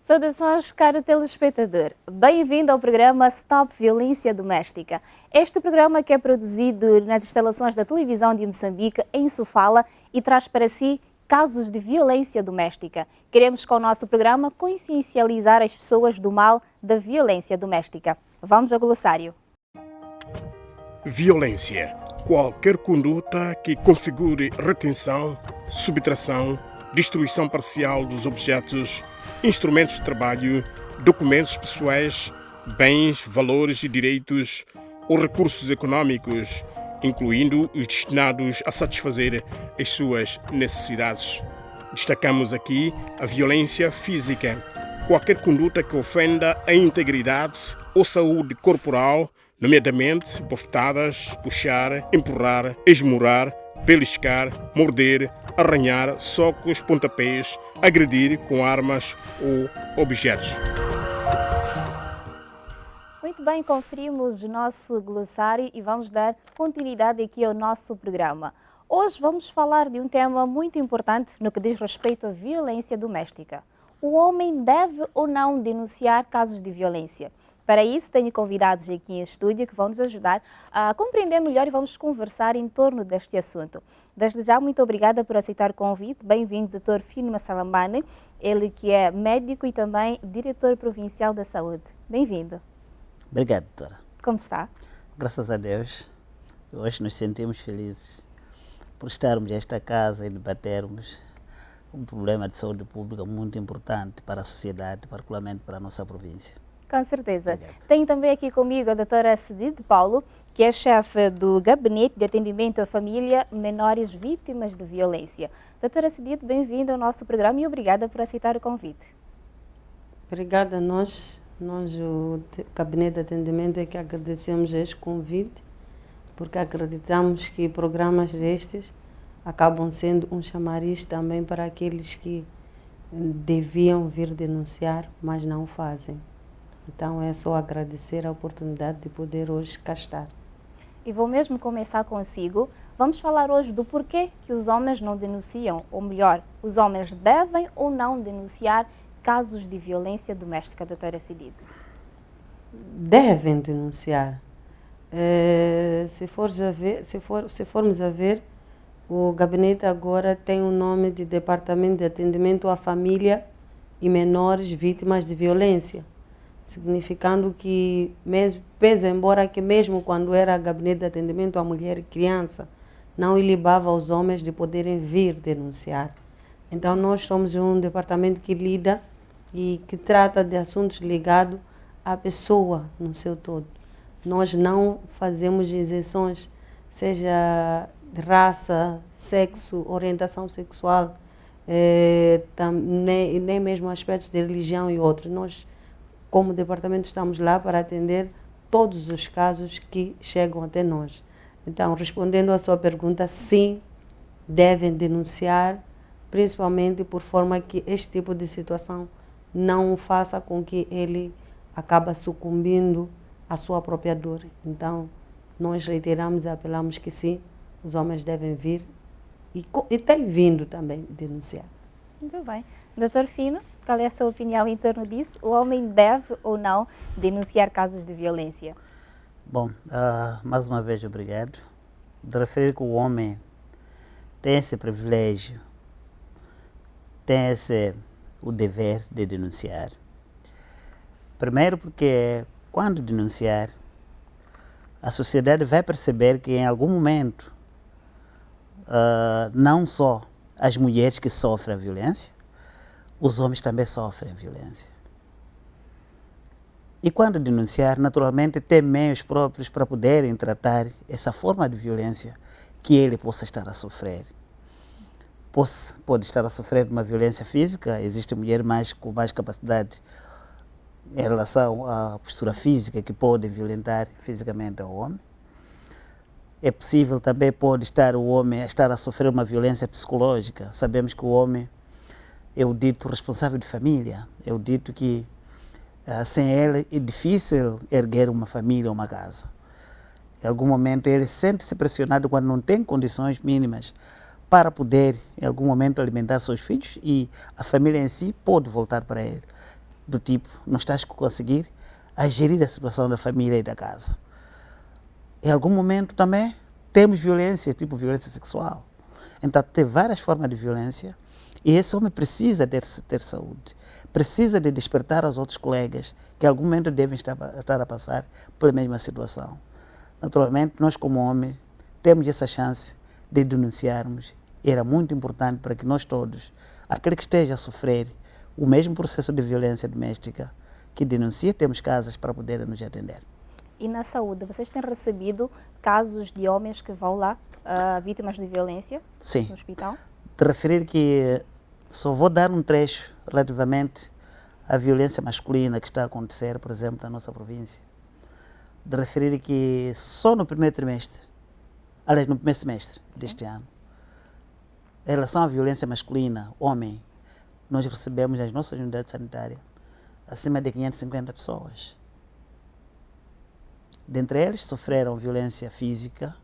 Saudações, caro telespectador. Bem-vindo ao programa Stop Violência Doméstica. Este programa que é produzido nas instalações da televisão de Moçambique, em Sofala, e traz para si casos de violência doméstica. Queremos, com o nosso programa, consciencializar as pessoas do mal da violência doméstica. Vamos ao glossário. Violência. Qualquer conduta que configure retenção, subtração, destruição parcial dos objetos, instrumentos de trabalho, documentos pessoais, bens, valores e direitos ou recursos econômicos, incluindo os destinados a satisfazer as suas necessidades. Destacamos aqui a violência física. Qualquer conduta que ofenda a integridade ou saúde corporal, nomeadamente bofetadas, puxar, empurrar, esmurar, beliscar, morder, arranhar, socos, pontapés, agredir com armas ou objetos. Muito bem, conferimos o nosso glossário e vamos dar continuidade aqui ao nosso programa. Hoje vamos falar de um tema muito importante no que diz respeito à violência doméstica. O homem deve ou não denunciar casos de violência? Para isso, tenho convidados aqui em estúdio que vão nos ajudar a compreender melhor e vamos conversar em torno deste assunto. Desde já, muito obrigada por aceitar o convite. Bem-vindo, Dr. Fino Massalamane, ele que é médico e também diretor provincial da saúde. Bem-vindo. Obrigado, doutora. Como está? Graças a Deus, hoje nos sentimos felizes por estarmos nesta casa e debatermos um problema de saúde pública muito importante para a sociedade, particularmente para a nossa província. Com certeza. Obrigado. Tenho também aqui comigo a doutora Cedide Paulo, que é chefe do Gabinete de Atendimento à Família Menores Vítimas de Violência. Doutora Cedide, bem-vinda ao nosso programa e obrigada por aceitar o convite. Obrigada a nós, o Gabinete de Atendimento, é que agradecemos este convite, porque acreditamos que programas destes acabam sendo um chamariz também para aqueles que deviam vir denunciar, mas não o fazem. Então é só agradecer a oportunidade de poder hoje cá estar. E vou mesmo começar consigo. Vamos falar hoje do porquê que os homens não denunciam, ou melhor, os homens devem ou não denunciar casos de violência doméstica, doutora Cedide. Devem denunciar. Se formos a ver, o gabinete agora tem o nome de Departamento de Atendimento à Família e Menores Vítimas de Violência, significando que, pese embora que mesmo quando era Gabinete de Atendimento à Mulher e Criança, não ilibava aos homens de poderem vir denunciar. Então nós somos um departamento que lida e que trata de assuntos ligados à pessoa no seu todo. Nós não fazemos isenções, seja de raça, sexo, orientação sexual, nem mesmo aspectos de religião e outros. Nós, como departamento, estamos lá para atender todos os casos que chegam até nós. Então, respondendo à sua pergunta, sim, devem denunciar, principalmente por forma que este tipo de situação não faça com que ele acabe sucumbindo à sua própria dor. Então, nós reiteramos e apelamos que sim, os homens devem vir e têm vindo também denunciar. Muito bem. Doutor Fino, qual é a sua opinião em torno disso? O homem deve ou não denunciar casos de violência? Bom, mais uma vez obrigado. De referir que o homem tem esse privilégio, tem o dever de denunciar. Primeiro porque quando denunciar, a sociedade vai perceber que em algum momento não só as mulheres que sofrem a violência, os homens também sofrem violência. E quando denunciar, naturalmente, tem meios próprios para poderem tratar essa forma de violência que ele possa estar a sofrer. Pode estar a sofrer uma violência física, existe mulher com mais capacidade em relação à postura física que podem violentar fisicamente ao homem. É possível também o homem estar a sofrer uma violência psicológica. Sabemos que o homem é o dito responsável de família, é o dito que sem ele é difícil erguer uma família ou uma casa. Em algum momento ele sente-se pressionado quando não tem condições mínimas para poder, em algum momento, alimentar seus filhos e a família em si pode voltar para ele. do tipo, não estás a conseguir a gerir a situação da família e da casa. Em algum momento também temos violência, tipo violência sexual. Então tem várias formas de violência e esse homem precisa ter saúde. Precisa de despertar aos outros colegas que em algum momento devem estar a passar pela mesma situação. Naturalmente, nós como homens temos essa chance de denunciarmos. Era muito importante para que nós todos, aquele que esteja a sofrer o mesmo processo de violência doméstica, que denuncie, temos casas para poder nos atender. E na saúde, vocês têm recebido casos de homens que vão lá, vítimas de violência, Sim. no hospital? De referir que só vou dar um trecho relativamente à violência masculina que está a acontecer, por exemplo, na nossa província. De referir que só no primeiro trimestre, aliás, no primeiro semestre deste ano, em relação à violência masculina, homem, nós recebemos nas nossas unidades sanitárias acima de 550 pessoas. Dentre eles sofreram violência física,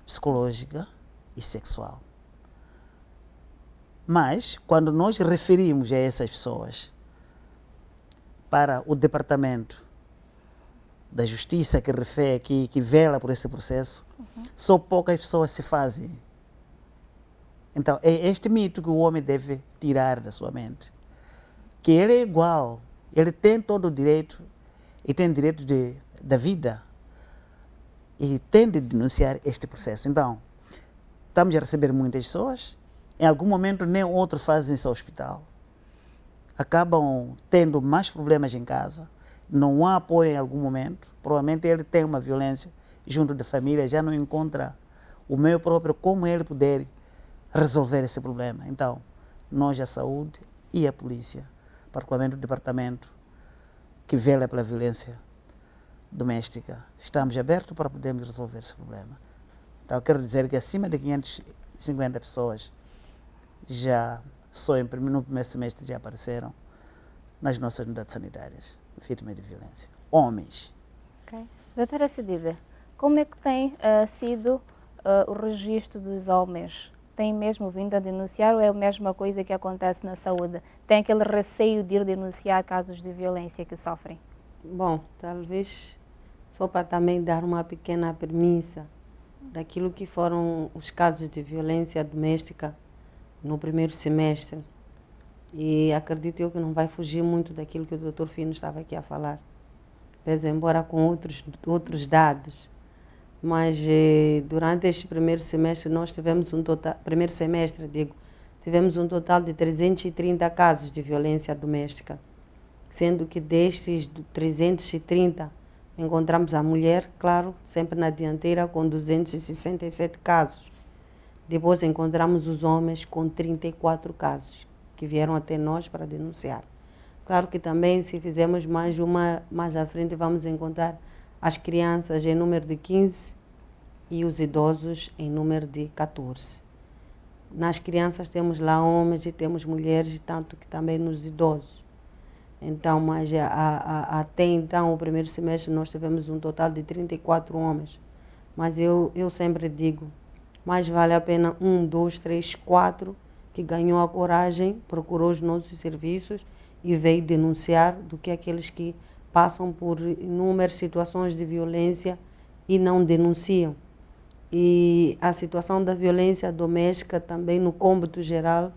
psicológica e sexual. Mas, quando nós referimos a essas pessoas para o Departamento da Justiça que vela por esse processo, só poucas pessoas se fazem. Então, é este mito que o homem deve tirar da sua mente. Que ele é igual, ele tem todo o direito e tem direito da vida e tem de denunciar este processo. Então, estamos a receber muitas pessoas, em algum momento nem outro fazem isso ao hospital. Acabam tendo mais problemas em casa, não há apoio em algum momento, provavelmente ele tem uma violência junto da família, já não encontra o meio próprio como ele poder resolver esse problema. Então, nós, a saúde e a polícia, particularmente o departamento que vela pela violência doméstica, estamos abertos para podermos resolver esse problema. Então, eu quero dizer que acima de 550 pessoas já só no primeiro semestre já apareceram nas nossas unidades sanitárias, vítimas de violência. Homens. Okay. Doutora Cedida, como é que tem sido o registro dos homens? Tem mesmo vindo a denunciar ou é a mesma coisa que acontece na saúde? Tem aquele receio de ir denunciar casos de violência que sofrem? Bom, talvez só para também dar uma pequena premissa daquilo que foram os casos de violência doméstica no primeiro semestre. E acredito eu que não vai fugir muito daquilo que o Dr. Fino estava aqui a falar. Pese embora com outros dados. Mas durante este primeiro semestre nós tivemos tivemos um total de 330 casos de violência doméstica, sendo que destes 330 encontramos a mulher, claro, sempre na dianteira com 267 casos. Depois encontramos os homens com 34 casos que vieram até nós para denunciar. Claro que também se fizermos mais à frente vamos encontrar as crianças em número de 15 e os idosos em número de 14. Nas crianças temos lá homens e temos mulheres, tanto que também nos idosos. Então, mas até então, o primeiro semestre, nós tivemos um total de 34 homens. Mas eu sempre digo, mais vale a pena 1, 2, 3, 4 que ganhou a coragem, procurou os nossos serviços e veio denunciar, do que aqueles que passam por inúmeras situações de violência e não denunciam. E a situação da violência doméstica também no cômputo geral,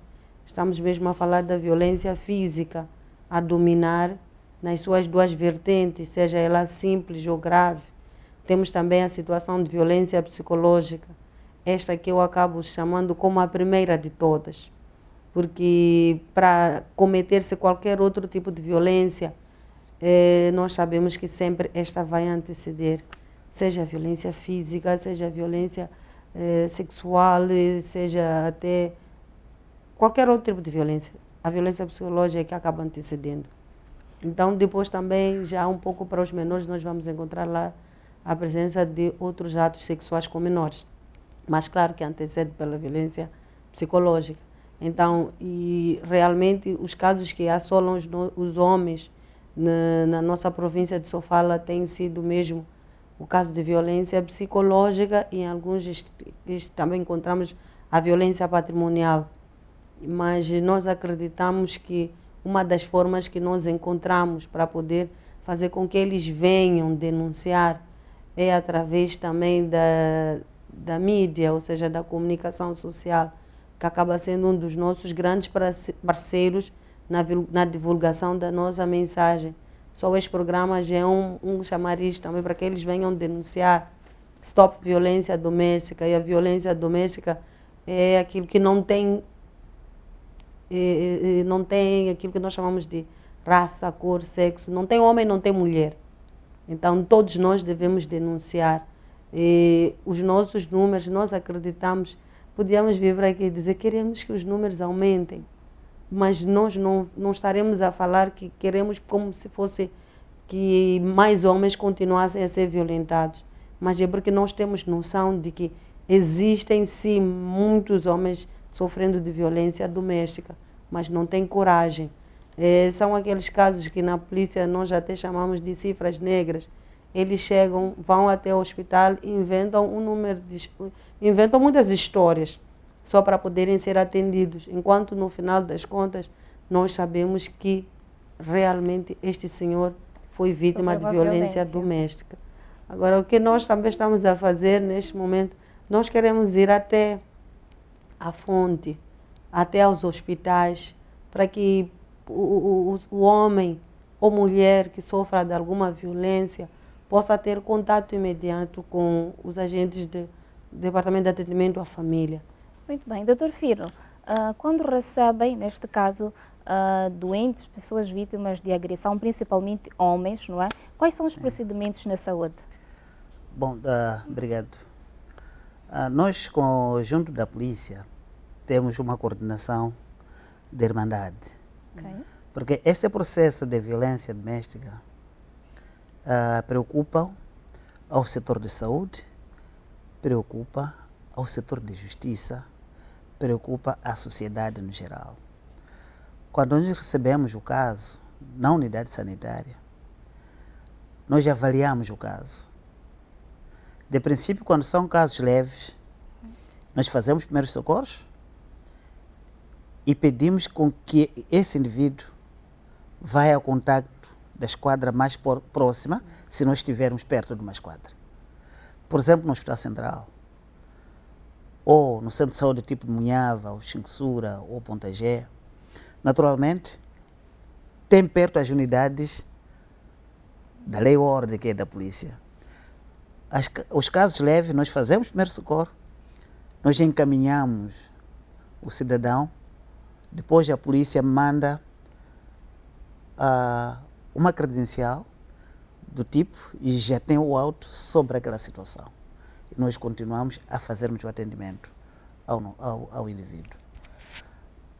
estamos mesmo a falar da violência física a dominar nas suas duas vertentes, seja ela simples ou grave. Temos também a situação de violência psicológica, esta que eu acabo chamando como a primeira de todas, porque para cometer-se qualquer outro tipo de violência, nós sabemos que sempre esta vai anteceder, seja a violência física, seja a violência sexual, seja até qualquer outro tipo de violência. A violência psicológica é que acaba antecedendo. Então, depois também, já um pouco para os menores, nós vamos encontrar lá a presença de outros atos sexuais com menores. Mas claro que antecede pela violência psicológica. Então, e realmente os casos que assolam os homens na nossa província de Sofala têm sido mesmo o caso de violência psicológica e em alguns também encontramos a violência patrimonial. Mas nós acreditamos que uma das formas que nós encontramos para poder fazer com que eles venham denunciar é através também da mídia, ou seja, da comunicação social, que acaba sendo um dos nossos grandes parceiros na divulgação da nossa mensagem. Só este programa já é um chamariz também para que eles venham denunciar. Stop Violência Doméstica. E a violência doméstica é aquilo que não tem aquilo que nós chamamos de raça, cor, sexo. Não tem homem, não tem mulher. Então, todos nós devemos denunciar. E os nossos números, nós acreditamos, podíamos vir para aqui e dizer que queremos que os números aumentem, mas nós não estaremos a falar que queremos como se fosse que mais homens continuassem a ser violentados. Mas é porque nós temos noção de que existem, sim, muitos homens sofrendo de violência doméstica, mas não têm coragem. São aqueles casos que na polícia nós até chamamos de cifras negras. Eles chegam, vão até o hospital e inventam inventam muitas histórias só para poderem ser atendidos, enquanto no final das contas nós sabemos que realmente este senhor foi vítima de violência doméstica. Agora, o que nós também estamos a fazer neste momento, nós queremos ir até a fonte, até aos hospitais, para que o homem ou mulher que sofra de alguma violência possa ter contato imediato com os agentes do Departamento de Atendimento à Família. Muito bem. Doutor Firmo, quando recebem, neste caso, doentes, pessoas vítimas de agressão, principalmente homens, não é? Quais são os procedimentos na saúde? Bom, obrigado. Nós, junto da polícia, temos uma coordenação de irmandade. Okay. Porque este processo de violência doméstica preocupa ao setor de saúde, preocupa ao setor de justiça, preocupa a sociedade no geral. Quando nós recebemos o caso na unidade sanitária, nós avaliamos o caso. De princípio, quando são casos leves, nós fazemos primeiros socorros e pedimos com que esse indivíduo vá ao contacto da esquadra mais próxima, se nós estivermos perto de uma esquadra. Por exemplo, no Hospital Central, ou no Centro de Saúde tipo de Munhava, ou Xinxura, ou Ponta G. Naturalmente, tem perto as unidades da lei e ordem, que é da polícia. Os casos leves, nós fazemos primeiro socorro, nós encaminhamos o cidadão, depois a polícia manda uma credencial do tipo e já tem o auto sobre aquela situação. E nós continuamos a fazermos o atendimento ao indivíduo.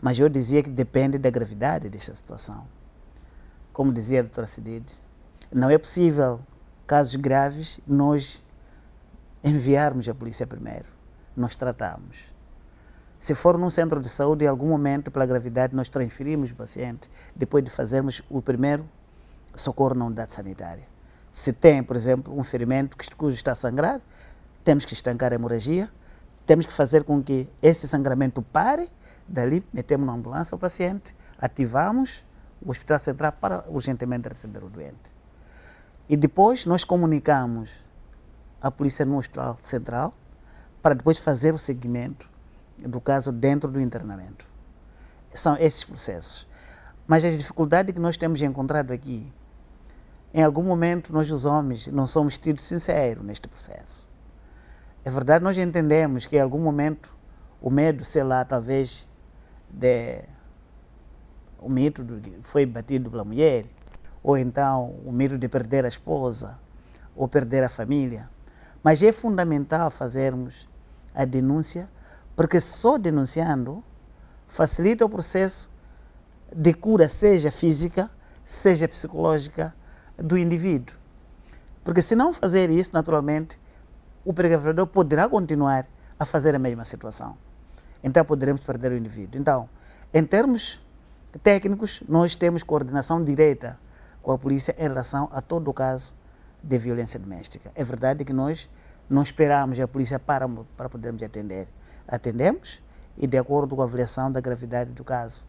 Mas eu dizia que depende da gravidade desta situação. Como dizia a doutora Cidide, não é possível, casos graves, nós enviarmos a polícia primeiro. Nós tratamos. Se for num centro de saúde, em algum momento, pela gravidade, nós transferimos o paciente depois de fazermos o primeiro socorro na unidade sanitária. Se tem, por exemplo, um ferimento cujo está a sangrar, temos que estancar a hemorragia, temos que fazer com que esse sangramento pare, dali metemos na ambulância o paciente, ativamos o Hospital Central para urgentemente receber o doente. E depois nós comunicamos a polícia no Hospital Central para depois fazer o seguimento do caso dentro do internamento. São esses processos. Mas as dificuldades que nós temos encontrado aqui, em algum momento nós os homens não somos tidos sinceros neste processo. É verdade, nós entendemos que em algum momento o medo, sei lá, talvez o mito que foi batido pela mulher, ou então o medo de perder a esposa, ou perder a família. Mas é fundamental fazermos a denúncia, porque só denunciando facilita o processo de cura, seja física, seja psicológica, do indivíduo. Porque se não fazer isso, naturalmente, o pregador poderá continuar a fazer a mesma situação. Então poderemos perder o indivíduo. Então, em termos técnicos, nós temos coordenação direta com a polícia em relação a todo o caso de violência doméstica. É verdade que nós não esperamos a polícia para podermos atender. Atendemos e, de acordo com a avaliação da gravidade do caso,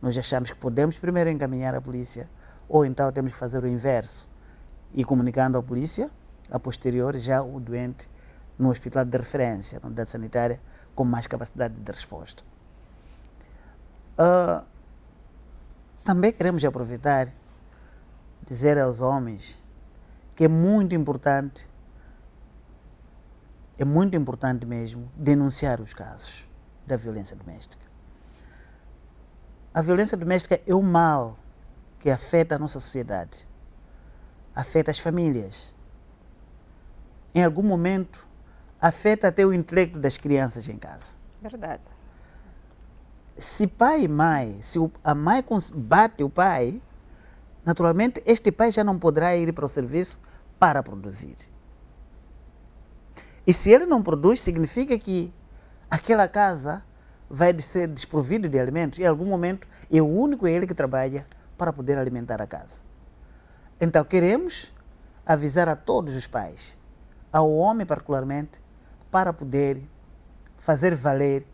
nós achamos que podemos primeiro encaminhar a polícia, ou então temos que fazer o inverso e comunicando à polícia, a posteriori já o doente no hospital de referência, na unidade sanitária, com mais capacidade de resposta. Também queremos aproveitar dizer aos homens que é muito importante mesmo denunciar os casos da violência doméstica. A violência doméstica é um mal que afeta a nossa sociedade, afeta as famílias. Em algum momento, afeta até o intelecto das crianças em casa. Verdade. Se pai e mãe, se a mãe bate o pai, naturalmente este pai já não poderá ir para o serviço para produzir. E se ele não produz, significa que aquela casa vai ser desprovida de alimentos. Em algum momento é o único ele que trabalha para poder alimentar a casa. Então queremos avisar a todos os pais, ao homem particularmente, para poder fazer valer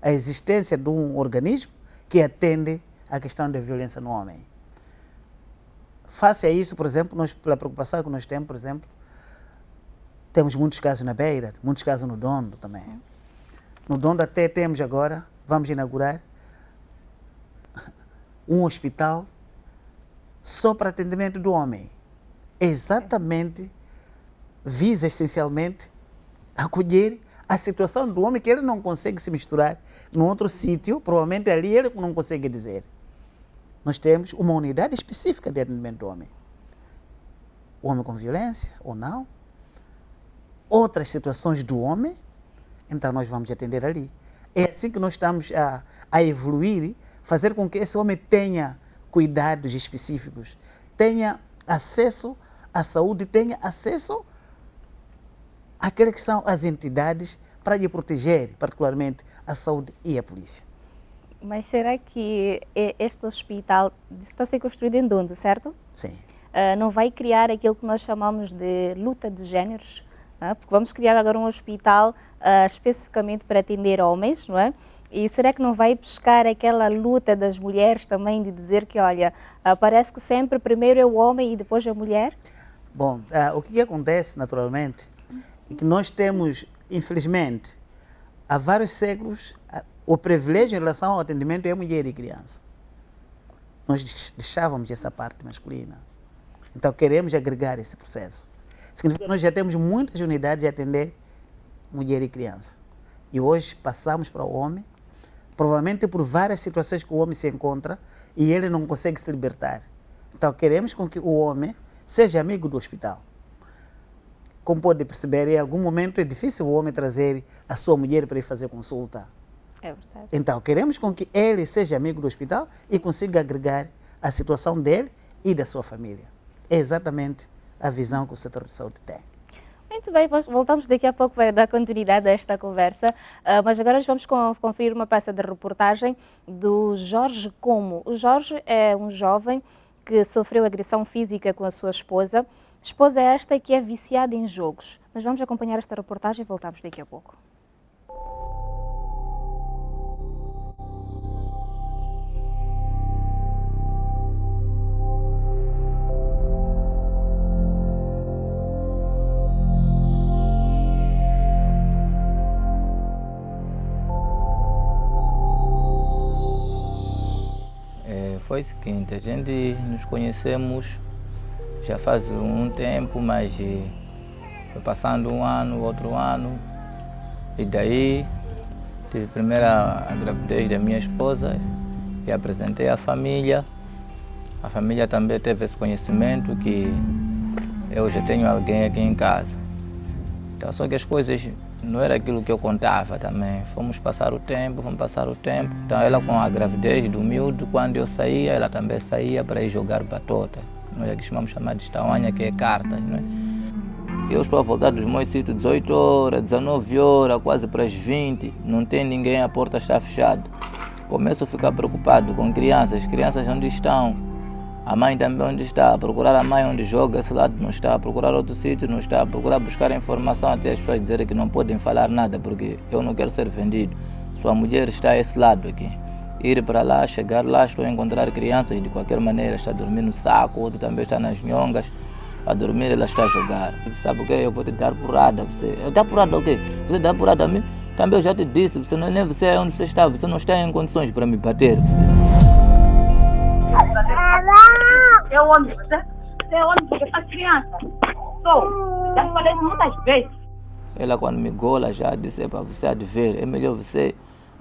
a existência de um organismo que atende à questão da violência no homem. Face a isso, por exemplo, nós, pela preocupação que nós temos, por exemplo, temos muitos casos na Beira, muitos casos no Dondo também. No Dondo até temos agora, vamos inaugurar um hospital só para atendimento do homem. Exatamente, visa essencialmente acolher a situação do homem que ele não consegue se misturar num outro sítio, provavelmente ali ele não consegue dizer. Nós temos uma unidade específica de atendimento do homem. O homem com violência ou não. Outras situações do homem, então nós vamos atender ali. É assim que nós estamos a evoluir, fazer com que esse homem tenha cuidados específicos, tenha acesso à saúde, tenha acesso àquelas que são as entidades para lhe proteger, particularmente a saúde e a polícia. Mas será que este hospital está a ser construído em Dondo, certo? Sim. Não vai criar aquilo que nós chamamos de luta de géneros? Porque vamos criar agora um hospital especificamente para atender homens, não é? E será que não vai buscar aquela luta das mulheres também de dizer que, olha, parece que sempre primeiro é o homem e depois a mulher? Bom, o que acontece naturalmente é que nós temos, infelizmente, há vários séculos, o privilégio em relação ao atendimento é mulher e criança. Nós deixávamos essa parte masculina. Então queremos agregar esse processo. Significa que nós já temos muitas unidades de atender mulher e criança. E hoje passamos para o homem, provavelmente por várias situações que o homem se encontra e ele não consegue se libertar. Então queremos com que o homem seja amigo do hospital. Como pode perceber, em algum momento é difícil o homem trazer a sua mulher para ir fazer consulta. É verdade. Então queremos com que ele seja amigo do hospital e consiga agregar a situação dele e da sua família. É exatamente a visão que o setor de saúde tem. Muito bem, voltamos daqui a pouco para dar continuidade a esta conversa, mas agora vamos conferir uma peça de reportagem do Jorge Como. O Jorge é um jovem que sofreu agressão física com a sua esposa. Esposa esta que é viciada em jogos. Mas vamos acompanhar esta reportagem e voltamos daqui a pouco. Foi o seguinte, a gente nos conhecemos já faz um tempo, mas foi passando um ano, outro ano, e daí tive primeiro a gravidez da minha esposa e apresentei à família. A família também teve esse conhecimento que eu já tenho alguém aqui em casa. Então, só que as coisas não era aquilo que eu contava também. Fomos passar o tempo. Então ela com a gravidez do miúdo, quando eu saía, ela também saía para ir jogar batota. Nós aqui chamar de estawanha, que é cartas, não é? Eu estou a voltar dos meus sítios 18 horas, 19 horas, quase para as 20. Não tem ninguém, a porta está fechada. Começo a ficar preocupado com crianças onde estão. A mãe também onde está, a procurar a mãe onde joga, esse lado não está, a procurar outro sítio não está, a procurar buscar informação até as pessoas dizerem que não podem falar nada, porque eu não quero ser vendido. Sua mulher está a esse lado aqui. ir para lá, chegar lá, estou a encontrar crianças de qualquer maneira, está a dormir no saco, outro também está nas nhongas, a dormir, ela está a jogar. Eu disse, sabe o que? Eu vou te dar porrada. Eu dar porrada o quê? Você dá porrada a mim? Também eu já te disse, você não, nem você é onde você está, você não está em condições para me bater. Eu onde você? Você é onde você está criança? Sou. Já falei muitas vezes. Ela quando me gola já disse, para você há de ver, é melhor você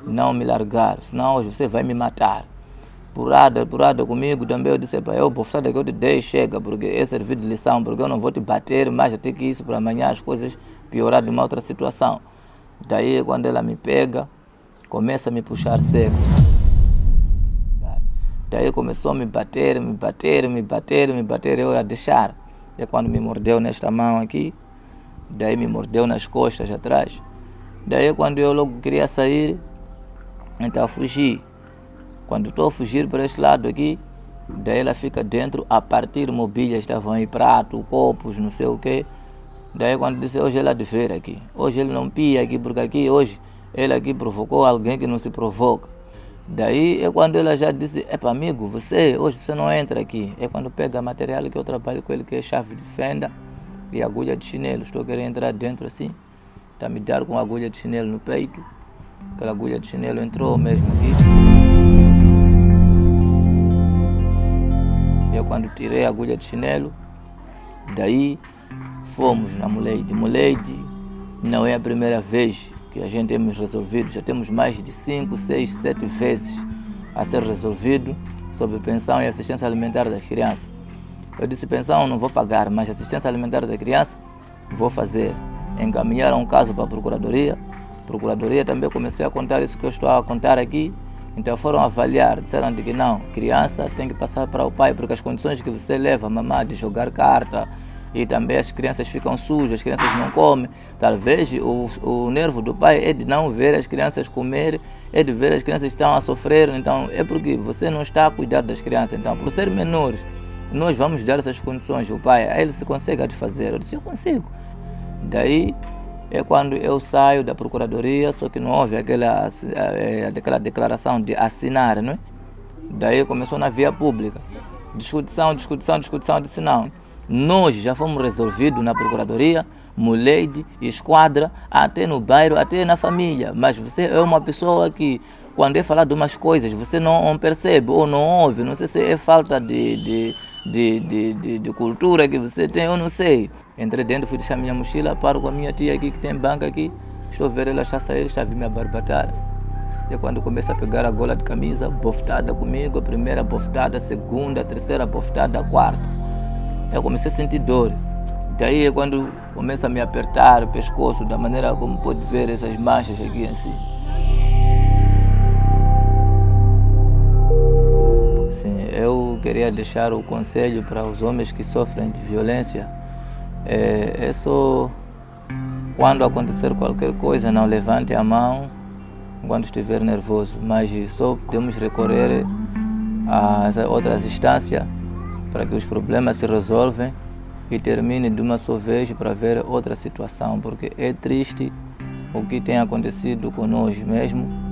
não me largar, senão hoje você vai me matar. Porrada comigo também, eu disse, eu bofetada que eu te dei, chega, porque é servir de lição, porque eu não vou te bater mais até que isso para amanhã as coisas piorar de uma outra situação. Daí quando ela me pega, começa a me puxar sexo. Daí começou a me bater, eu ia deixar. É quando me mordeu nesta mão aqui, daí me mordeu nas costas atrás. Daí quando eu logo queria sair, então fugi. Quando estou a fugir para este lado aqui, daí ela fica dentro a partir mobílias, estavam aí prato, copos, não sei o quê. Daí quando disse, hoje ela de ver aqui, hoje ele não pia aqui, porque aqui hoje ele aqui provocou alguém que não se provoca. Daí é quando ela já disse, epa amigo, hoje você não entra aqui. É quando pega material que eu trabalho com ele, que é chave de fenda e agulha de chinelo. Estou querendo entrar dentro assim, está me dar com agulha de chinelo no peito. Aquela agulha de chinelo entrou mesmo aqui. Eu quando tirei a agulha de chinelo, daí fomos na Moleide. Moleide não é a primeira vez que a gente temos resolvido, já temos mais de 5, 6, 7 vezes a ser resolvido sobre pensão e assistência alimentar das crianças. Eu disse, pensão não vou pagar, mas assistência alimentar da criança vou fazer. Encaminharam um caso para a Procuradoria também comecei a contar isso que eu estou a contar aqui, então foram avaliar, disseram de que não, criança tem que passar para o pai, porque as condições que você leva a mamãe de jogar carta, e também as crianças ficam sujas, as crianças não comem. Talvez o nervo do pai é de não ver as crianças comer, é de ver as crianças que estão a sofrer. Então é porque você não está a cuidar das crianças. Então, por ser menores, nós vamos dar essas condições. O pai, ele se consegue fazer. Eu disse, eu consigo. Daí é quando eu saio da Procuradoria, só que não houve aquela declaração de assinar, não é? Daí começou na via pública. Discussão, disse não. Nós já fomos resolvidos na Procuradoria, Moleide, Esquadra, até no bairro, até na família. Mas você é uma pessoa que, quando é falar de umas coisas, você não percebe ou não ouve. Não sei se é falta de cultura que você tem, eu não sei. Entrei dentro, fui deixar minha mochila, paro com a minha tia aqui, que tem banca aqui. Estou a ver ela está a sair, está a vir me abarbatar. E quando começa a pegar a gola de camisa, bofetada comigo, a primeira bofetada, a segunda, a terceira bofetada, a quarta. Eu comecei a sentir dor. Daí é quando começa a me apertar o pescoço, da maneira como pode ver essas manchas aqui assim. Sim, eu queria deixar o conselho para os homens que sofrem de violência. É só quando acontecer qualquer coisa, não levante a mão quando estiver nervoso, mas só podemos recorrer a outras instâncias para que os problemas se resolvem e termine de uma só vez para ver outra situação, porque é triste o que tem acontecido conosco mesmo.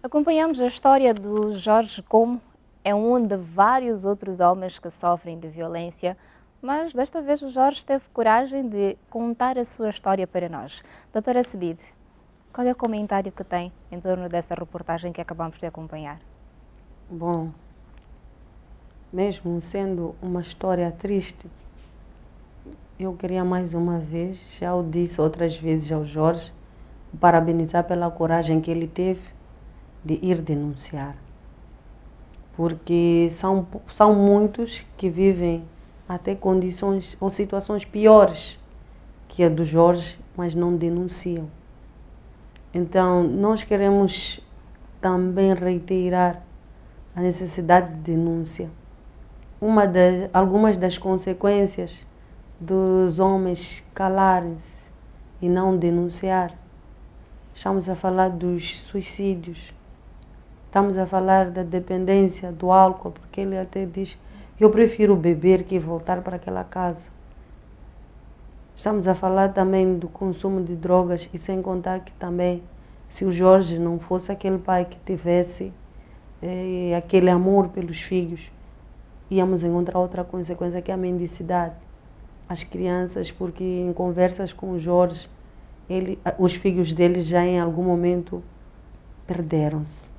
Acompanhamos a história do Jorge como é um de vários outros homens que sofrem de violência, mas desta vez o Jorge teve coragem de contar a sua história para nós. Doutora Cebide, qual é o comentário que tem em torno dessa reportagem que acabamos de acompanhar? Bom, mesmo sendo uma história triste, eu queria mais uma vez, já o disse outras vezes ao Jorge, parabenizar pela coragem que ele teve de ir denunciar. Porque são muitos que vivem até condições ou situações piores que a do Jorge, mas não denunciam. Então, nós queremos também reiterar a necessidade de denúncia, algumas das consequências dos homens calarem-se e não denunciar. Estamos a falar dos suicídios. Estamos a falar da dependência do álcool, porque ele até diz: eu prefiro beber que voltar para aquela casa. Estamos a falar também do consumo de drogas, e sem contar que também, se o Jorge não fosse aquele pai que tivesse aquele amor pelos filhos, íamos encontrar outra consequência, que é a mendicidade. As crianças, porque em conversas com o Jorge, os filhos dele já em algum momento perderam-se.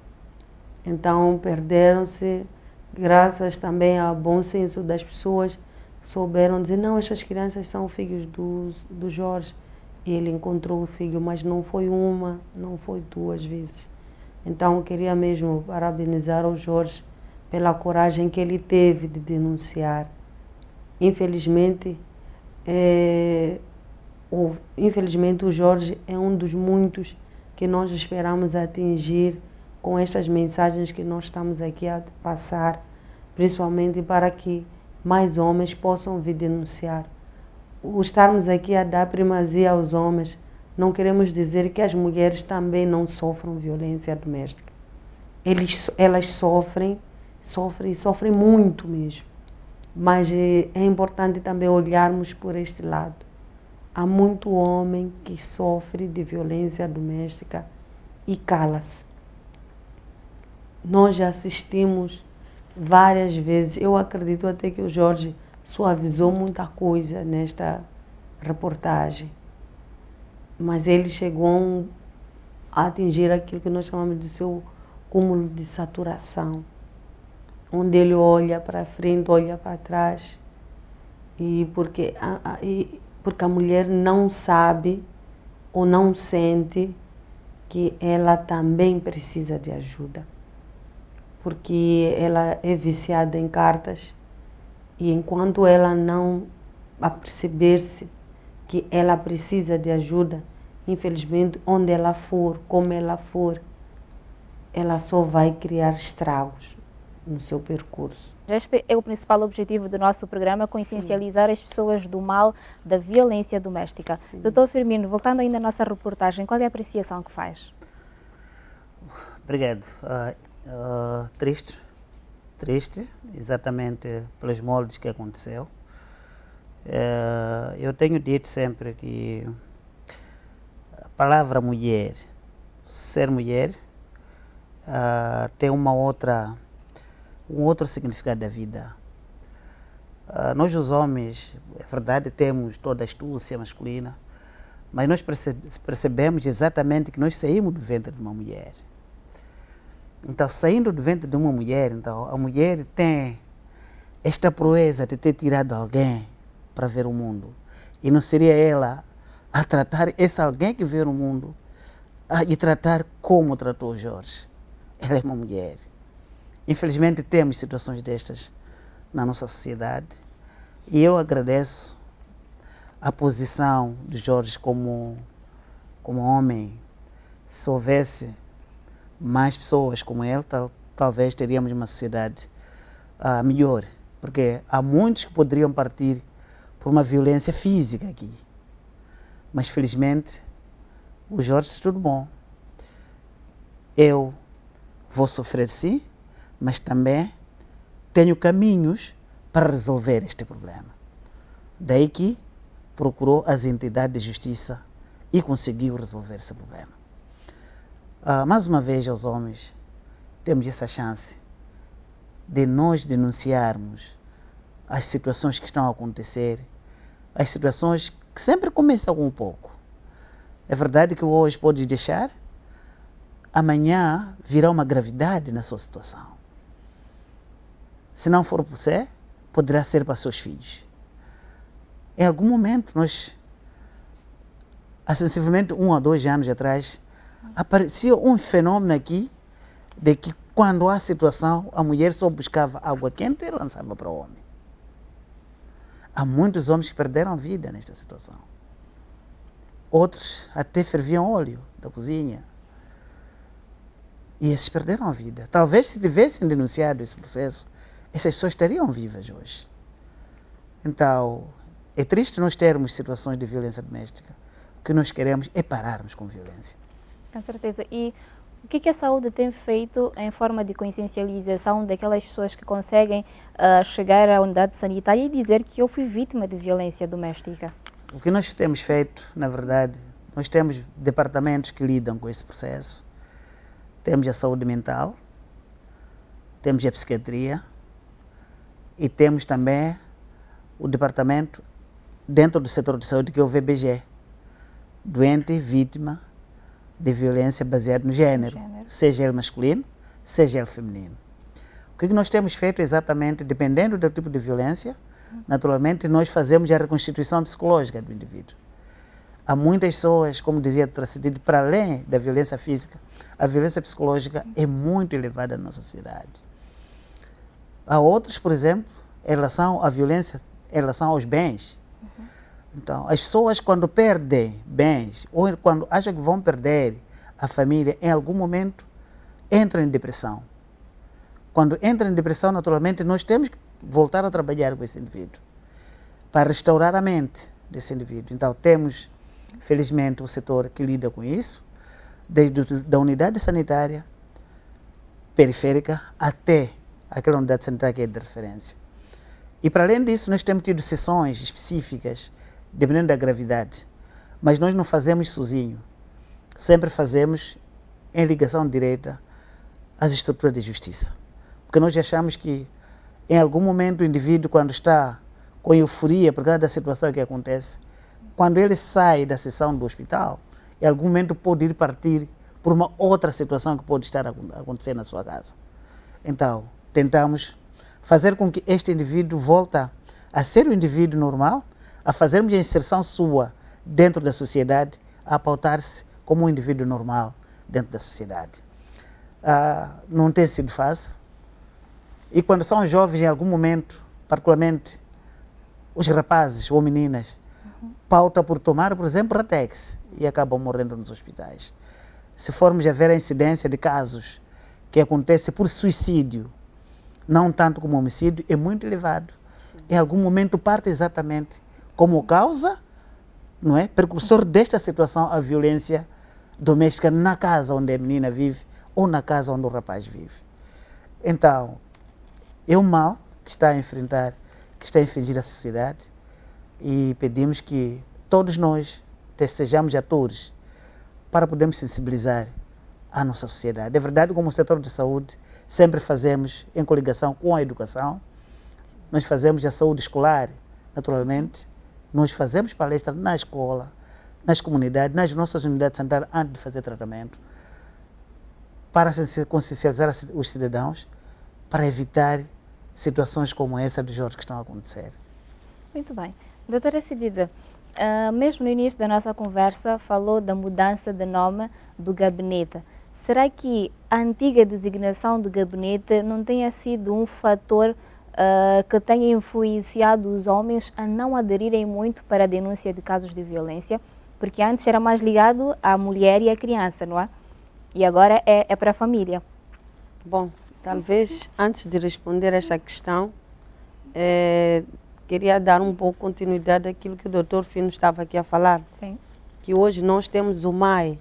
Então, perderam-se graças também ao bom senso das pessoas, que souberam dizer: não, estas crianças são filhos do Jorge. E ele encontrou o filho, mas não foi uma, não foi duas vezes. Então, eu queria mesmo parabenizar o Jorge pela coragem que ele teve de denunciar. Infelizmente, o Jorge é um dos muitos que nós esperamos atingir com estas mensagens que nós estamos aqui a passar, principalmente para que mais homens possam vir denunciar. O estarmos aqui a dar primazia aos homens, não queremos dizer que as mulheres também não sofram violência doméstica. Elas sofrem muito mesmo. Mas é importante também olharmos por este lado. Há muito homem que sofre de violência doméstica e cala-se. Nós já assistimos várias vezes. Eu acredito até que o Jorge suavizou muita coisa nesta reportagem. Mas ele chegou a atingir aquilo que nós chamamos de seu cúmulo de saturação, onde ele olha para frente, olha para trás, porque a mulher não sabe ou não sente que ela também precisa de ajuda, porque ela é viciada em cartas, e enquanto ela não aperceber-se que ela precisa de ajuda, infelizmente, onde ela for, como ela for, ela só vai criar estragos no seu percurso. Este é o principal objetivo do nosso programa, consciencializar as pessoas do mal da violência doméstica. Sim. Doutor Firmino, voltando ainda à nossa reportagem, qual é a apreciação que faz? Obrigado. Triste, exatamente pelos moldes que aconteceu. Eu tenho dito sempre que a palavra mulher, ser mulher, tem um outro significado da vida. Nós os homens, é verdade, temos toda a astúcia masculina, mas nós percebemos exatamente que nós saímos do ventre de uma mulher. Então, saindo do ventre de uma mulher, então, a mulher tem esta proeza de ter tirado alguém para ver o mundo. E não seria ela a tratar esse alguém que vê o mundo e tratar como tratou Jorge. Ela é uma mulher. Infelizmente, temos situações destas na nossa sociedade. E eu agradeço a posição de Jorge como homem. Se houvesse mais pessoas como ele, talvez teríamos uma sociedade melhor. Porque há muitos que poderiam partir por uma violência física aqui. Mas, felizmente, o Jorge disse: tudo bom. Eu vou sofrer sim, mas também tenho caminhos para resolver este problema. Daí que procurou as entidades de justiça e conseguiu resolver esse problema. Mais uma vez, aos homens, temos essa chance de nós denunciarmos as situações que estão a acontecer, as situações que sempre começam com um pouco. É verdade que hoje pode deixar, amanhã virá uma gravidade na sua situação. Se não for para você, poderá ser para seus filhos. Em algum momento, há sensivelmente 1 a 2 anos atrás, aparecia um fenômeno aqui de que quando há situação, a mulher só buscava água quente e lançava para o homem. Há muitos homens que perderam a vida nesta situação. Outros até ferviam óleo da cozinha. E esses perderam a vida. Talvez se tivessem denunciado esse processo, essas pessoas estariam vivas hoje. Então, é triste nós termos situações de violência doméstica. O que nós queremos é pararmos com violência. Com certeza. E o que a saúde tem feito em forma de consciencialização daquelas pessoas que conseguem chegar à unidade sanitária e dizer que eu fui vítima de violência doméstica? O que nós temos feito, na verdade, nós temos departamentos que lidam com esse processo. Temos a saúde mental, temos a psiquiatria e temos também o departamento dentro do setor de saúde que é o VBG, doente vítima de violência baseada no género, seja ele masculino, seja ele feminino. O que nós temos feito exatamente, dependendo do tipo de violência, naturalmente nós fazemos a reconstituição psicológica do indivíduo. Há muitas pessoas, como dizia a Tracidide, para além da violência física, a violência psicológica é muito elevada na nossa sociedade. Há outros, por exemplo, em relação à violência, em relação aos bens. Então, as pessoas quando perdem bens, ou quando acham que vão perder a família, em algum momento entram em depressão. Quando entram em depressão, naturalmente, nós temos que voltar a trabalhar com esse indivíduo, para restaurar a mente desse indivíduo. Então, temos, felizmente, o setor que lida com isso, desde a unidade sanitária periférica até aquela unidade sanitária que é de referência. E, para além disso, nós temos tido sessões específicas, dependendo da gravidade, mas nós não fazemos sozinho, sempre fazemos em ligação direta às estruturas de justiça, porque nós achamos que em algum momento o indivíduo, quando está com euforia por causa da situação que acontece, quando ele sai da sessão do hospital, em algum momento pode ir partir por uma outra situação que pode estar a acontecer na sua casa. Então, tentamos fazer com que este indivíduo volte a ser um indivíduo normal, a fazermos a inserção sua dentro da sociedade, a pautar-se como um indivíduo normal dentro da sociedade. Não tem sido fácil. E quando são jovens, em algum momento, particularmente os rapazes ou meninas, pauta por tomar, por exemplo, Ratex e acabam morrendo nos hospitais. Se formos a ver a incidência de casos que acontecem por suicídio, não tanto como homicídio, é muito elevado. Em algum momento parte exatamente como causa, não é, precursor desta situação, a violência doméstica na casa onde a menina vive ou na casa onde o rapaz vive. Então, é um mal que está a enfrentar, que está a infligir a sociedade e pedimos que todos nós sejamos atores para podermos sensibilizar a nossa sociedade. É verdade, como setor de saúde, sempre fazemos em coligação com a educação, nós fazemos a saúde escolar, naturalmente, nós fazemos palestra na escola, nas comunidades, nas nossas unidades sanitárias, antes de fazer tratamento, para consciencializar os cidadãos, para evitar situações como essa de Jorge que estão a acontecer. Muito bem. Doutora Cidida, mesmo no início da nossa conversa, falou da mudança de nome do gabinete. Será que a antiga designação do gabinete não tenha sido um fator que tenha influenciado os homens a não aderirem muito para a denúncia de casos de violência? Porque antes era mais ligado à mulher e à criança, não é? E agora é para a família. Bom, talvez antes de responder esta questão, queria dar um pouco de continuidade àquilo que o Dr. Fino estava aqui a falar. Sim. Que hoje nós temos o MAI,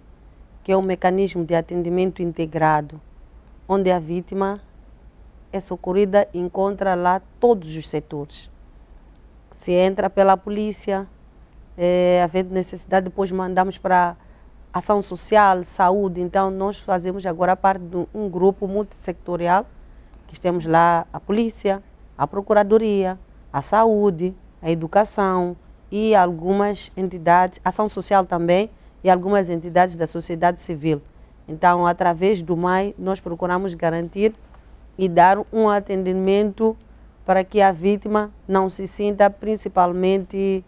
que é um mecanismo de atendimento integrado, onde a vítima é socorrida e encontra lá todos os setores. Se entra pela polícia, havendo necessidade, depois mandamos para ação social, saúde. Então, nós fazemos agora parte de um grupo multissectorial, que temos lá a polícia, a procuradoria, a saúde, a educação e algumas entidades, ação social também, e algumas entidades da sociedade civil. Então, através do MAI, nós procuramos garantir e dar um atendimento para que a vítima não se sinta principalmente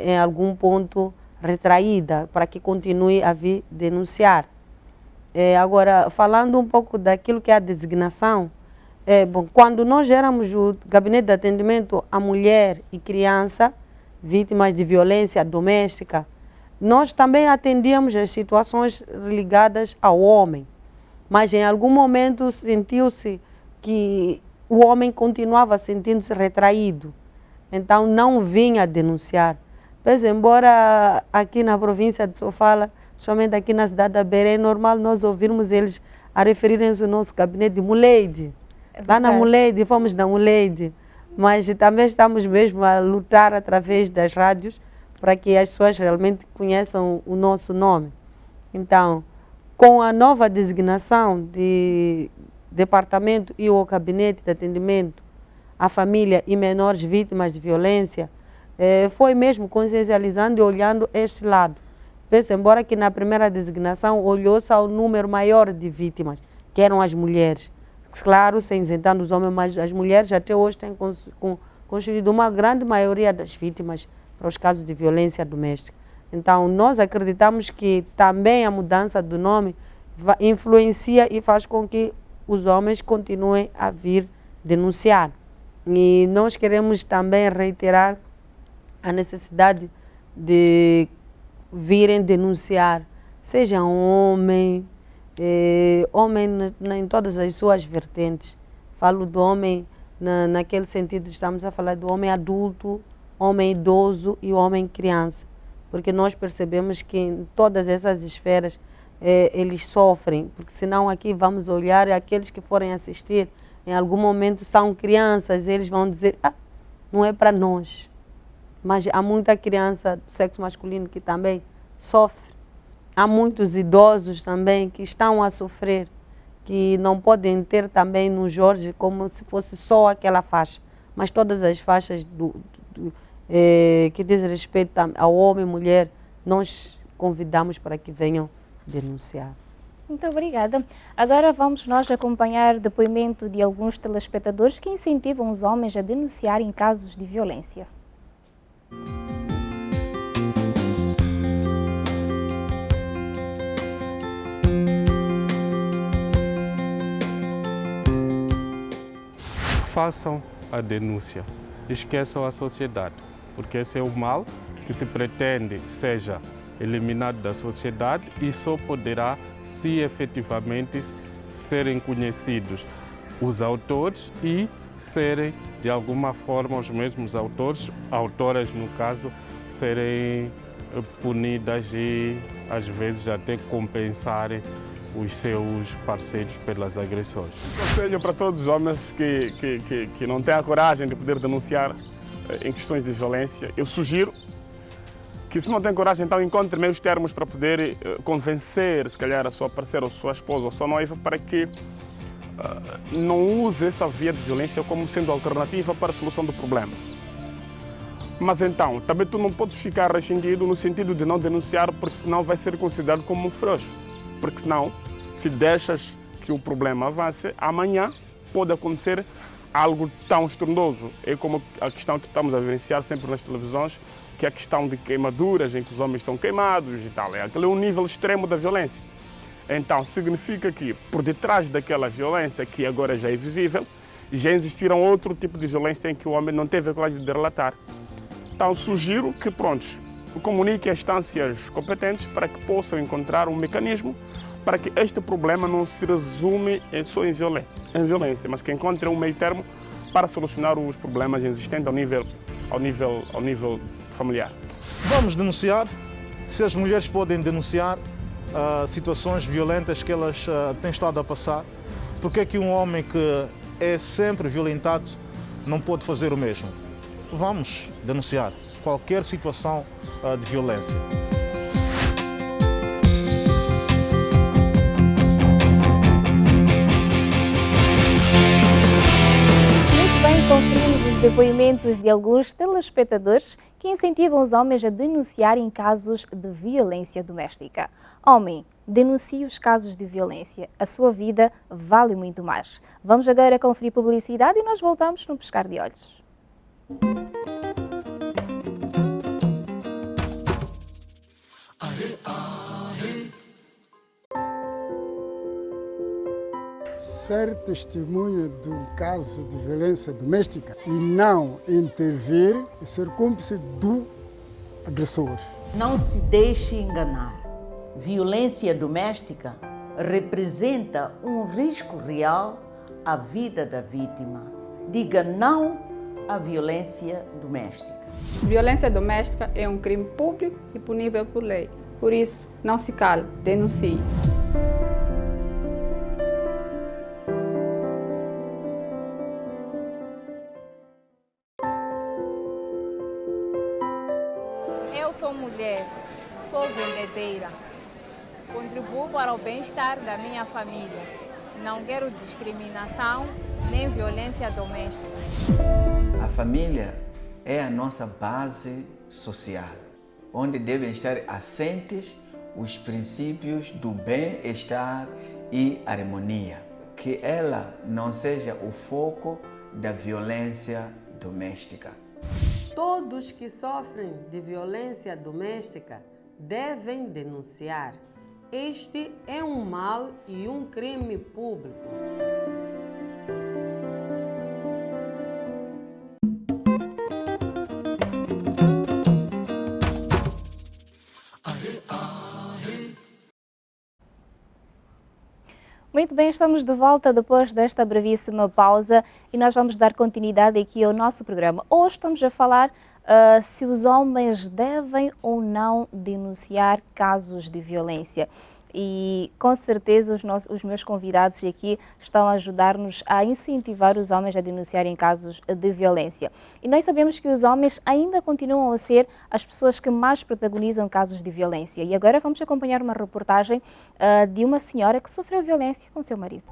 em algum ponto retraída, para que continue a vir denunciar. Agora, falando um pouco daquilo que é a designação, bom, quando nós éramos o gabinete de atendimento à mulher e criança, vítimas de violência doméstica, nós também atendíamos as situações ligadas ao homem. Mas em algum momento sentiu-se que o homem continuava sentindo-se retraído. Então não vinha denunciar. Pois, embora aqui na província de Sofala, somente aqui na cidade da Beira, é normal nós ouvirmos eles a referirem-se ao nosso gabinete de Muleide. Lá na Muleide, fomos na Muleide. Mas também estamos mesmo a lutar através das rádios para que as pessoas realmente conheçam o nosso nome. Então, com a nova designação de departamento e o gabinete de atendimento à família e menores vítimas de violência, foi mesmo consciencializando e olhando este lado. Pese embora que na primeira designação olhou-se ao número maior de vítimas, que eram as mulheres. Claro, sem isentando os homens, mas as mulheres até hoje têm constituído uma grande maioria das vítimas para os casos de violência doméstica. Então, nós acreditamos que também a mudança do nome influencia e faz com que os homens continuem a vir denunciar. E nós queremos também reiterar a necessidade de virem denunciar, seja homem em todas as suas vertentes. Falo do homem naquele sentido, estamos a falar do homem adulto, homem idoso e homem criança. Porque nós percebemos que em todas essas esferas eles sofrem, porque senão aqui vamos olhar aqueles que forem assistir, em algum momento são crianças, eles vão dizer, não é para nós. Mas há muita criança do sexo masculino que também sofre. Há muitos idosos também que estão a sofrer, que não podem ter também no Jorge como se fosse só aquela faixa, mas todas as faixas que diz respeito ao homem e mulher, nós convidamos para que venham denunciar. Muito obrigada. Agora vamos nós acompanhar o depoimento de alguns telespectadores que incentivam os homens a denunciarem casos de violência. Façam a denúncia, esqueçam a sociedade, porque esse é o mal que se pretende seja eliminado da sociedade e só poderá se efetivamente serem conhecidos os autores e serem de alguma forma os mesmos autoras no caso, serem punidas e às vezes até compensarem os seus parceiros pelas agressões. Conselho para todos os homens que não têm a coragem de poder denunciar em questões de violência, eu sugiro que, se não tem coragem, então encontre meios termos para poder convencer, se calhar, a sua parceira, ou sua esposa, ou sua noiva, para que não use essa via de violência como sendo alternativa para a solução do problema. Mas então, também tu não podes ficar rescindido no sentido de não denunciar, porque senão vai ser considerado como um frouxo. Porque senão, se deixas que o problema avance, amanhã pode acontecer algo tão estrondoso. É como a questão que estamos a vivenciar sempre nas televisões, que é a questão de queimaduras, em que os homens são queimados e tal. Aquele é um nível extremo da violência. Então, significa que por detrás daquela violência, que agora já é visível, já existiram outro tipo de violência em que o homem não teve a coragem de relatar. Então, sugiro que, comunique as instâncias competentes para que possam encontrar um mecanismo para que este problema não se resume só em violência, mas que encontre um meio termo para solucionar os problemas existentes ao nível familiar. Vamos denunciar, se as mulheres podem denunciar situações violentas que elas têm estado a passar, porque é que um homem que é sempre violentado não pode fazer o mesmo? Vamos denunciar qualquer situação de violência. Muito bem, conferimos os depoimentos de alguns telespectadores que incentivam os homens a denunciarem casos de violência doméstica. Homem, denuncie os casos de violência. A sua vida vale muito mais. Vamos agora conferir publicidade e nós voltamos no Piscar de Olhos. Ser testemunha de um caso de violência doméstica e não intervir e ser cúmplice do agressor. Não se deixe enganar. Violência doméstica representa um risco real à vida da vítima. Diga não à violência doméstica. Violência doméstica é um crime público e punível por lei. Por isso, não se cale, denuncie. Eu sou mulher, sou vendedeira. Contribuo para o bem-estar da minha família. Não quero discriminação nem violência doméstica. A família é a nossa base social, onde devem estar assentes os princípios do bem-estar e harmonia. Que ela não seja o foco da violência doméstica. Todos que sofrem de violência doméstica devem denunciar. Este é um mal e um crime público. Muito bem, estamos de volta depois desta brevíssima pausa e nós vamos dar continuidade aqui ao nosso programa. Hoje estamos a falar se os homens devem ou não denunciar casos de violência. E com certeza os meus convidados aqui estão a ajudar-nos a incentivar os homens a denunciarem casos de violência. E nós sabemos que os homens ainda continuam a ser as pessoas que mais protagonizam casos de violência. E agora vamos acompanhar uma reportagem de uma senhora que sofreu violência com seu marido.